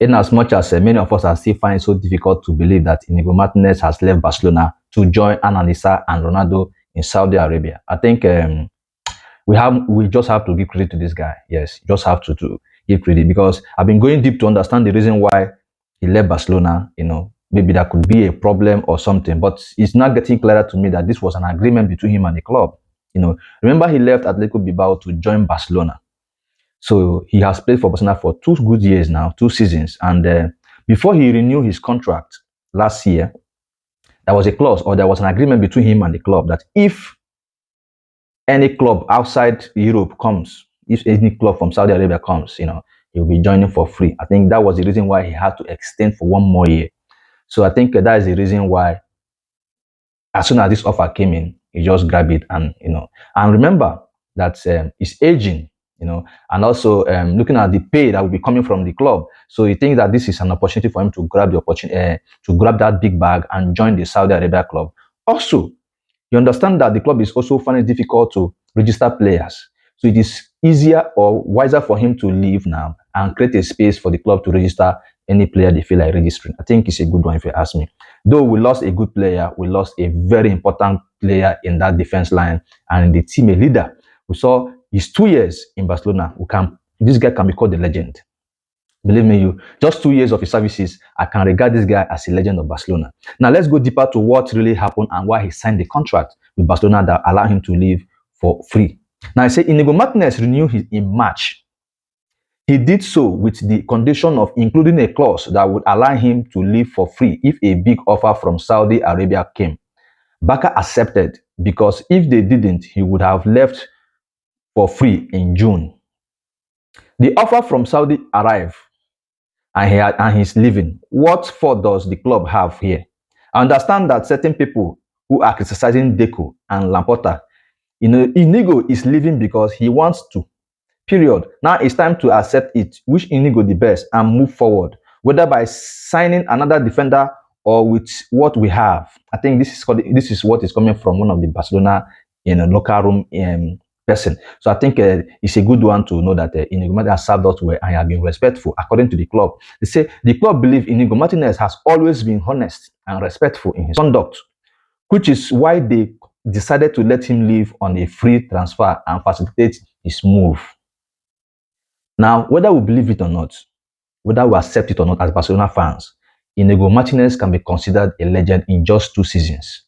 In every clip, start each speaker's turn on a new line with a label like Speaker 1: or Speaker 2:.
Speaker 1: In as much as many of us are still finding it so difficult to believe that Inigo Martinez has left Barcelona to join Ananisa and Ronaldo in Saudi Arabia, I think we just have to give credit to this guy. Yes, just have to give credit because I've been going deep to understand the reason why he left Barcelona. Maybe that could be a problem or something, but it's not getting clearer to me that this was an agreement between him and the club. Remember he left Atletico Bilbao to join Barcelona. So he has played for Barcelona for 2 good years now, 2 seasons. And before he renewed his contract last year, there was a clause or there was an agreement between him and the club that if any club outside Europe comes, if any club from Saudi Arabia comes, he'll be joining for free. I think that was the reason why he had to extend for 1 more year. So I think that is the reason why, as soon as this offer came in, he just grabbed it and remember that he's aging, and also looking at the pay that will be coming from the club. So he thinks that this is an opportunity for him to grab the opportunity, to grab that big bag and join the Saudi Arabia club. Also, you understand that the club is also finding it difficult to register players. So it is easier or wiser for him to leave now and create a space for the club to register any player they feel like registering. I think it's a good one if you ask me. Though we lost a good player, we lost a very important player in that defense line and in the team, a leader. We saw his 2 years in Barcelona. This guy can be called a legend. Believe me, just 2 years of his services, I can regard this guy as a legend of Barcelona. Now, let's go deeper to what really happened and why he signed the contract with Barcelona that allowed him to leave for free. Now, I say Inigo Martinez renewed in March. He did so with the condition of including a clause that would allow him to leave for free if a big offer from Saudi Arabia came. Barca accepted because if they didn't, he would have left for free in June. The offer from Saudi arrived and he's leaving. What fault does the club have here? I understand that certain people who are criticizing Deco and Laporta, Inigo is leaving because he wants to. Period. Now it's time to accept it, wish Inigo the best, and move forward, whether by signing another defender or with what we have. I think this is what is coming from one of the Barcelona locker room person. So I think it's a good one to know that Inigo Martinez has served us well and has been respectful according to the club. They say the club believe Inigo Martinez has always been honest and respectful in his conduct, which is why they decided to let him leave on a free transfer and facilitate his move. Now, whether we believe it or not, whether we accept it or not as Barcelona fans, Inigo Martinez can be considered a legend in just 2 seasons.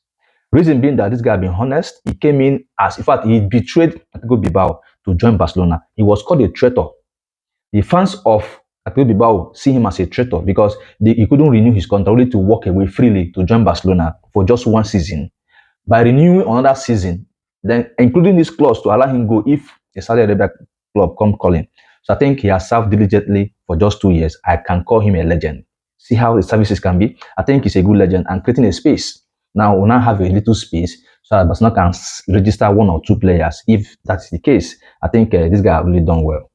Speaker 1: Reason being that this guy being honest, he came in in fact, he betrayed Atletico Bilbao to join Barcelona. He was called a traitor. The fans of Atletico Bilbao see him as a traitor because he couldn't renew his contract, only to walk away freely to join Barcelona for just 1 season. By renewing another season, then including this clause to allow him go if a Saudi Arabia club come calling. So I think he has served diligently for just 2 years. I can call him a legend. See how his services can be? I think he's a good legend and creating a space. Now we now have a little space so that Barcelona can register 1 or 2 players. If that's the case, I think this guy has really done well.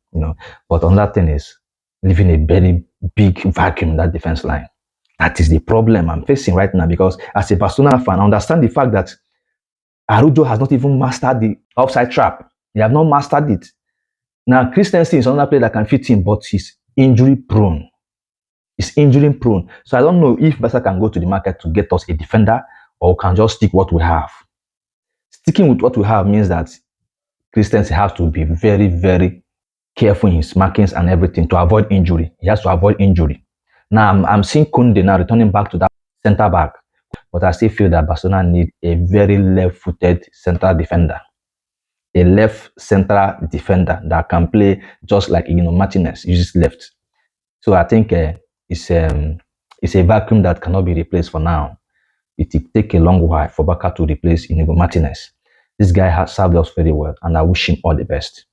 Speaker 1: But another thing is leaving a very big vacuum in that defense line. That is the problem I'm facing right now because as a Barcelona fan, I understand the fact that Araujo has not even mastered the offside trap. They have not mastered it. Now, Christensen is another player that can fit in, but he's injury prone. He's injury prone. So I don't know if Barca can go to the market to get us a defender or can just stick what we have. Sticking with what we have means that Christensen has to be very, very careful in his markings and everything to avoid injury. He has to avoid injury. Now, I'm seeing Kunde now returning back to that centre back, but I still feel that Barcelona need a very left-footed central defender. A left central defender that can play just like Martinez uses left. So I think it's a vacuum that cannot be replaced for now. It will take a long while for Barca to replace Inigo Martinez. This guy has served us very well, and I wish him all the best.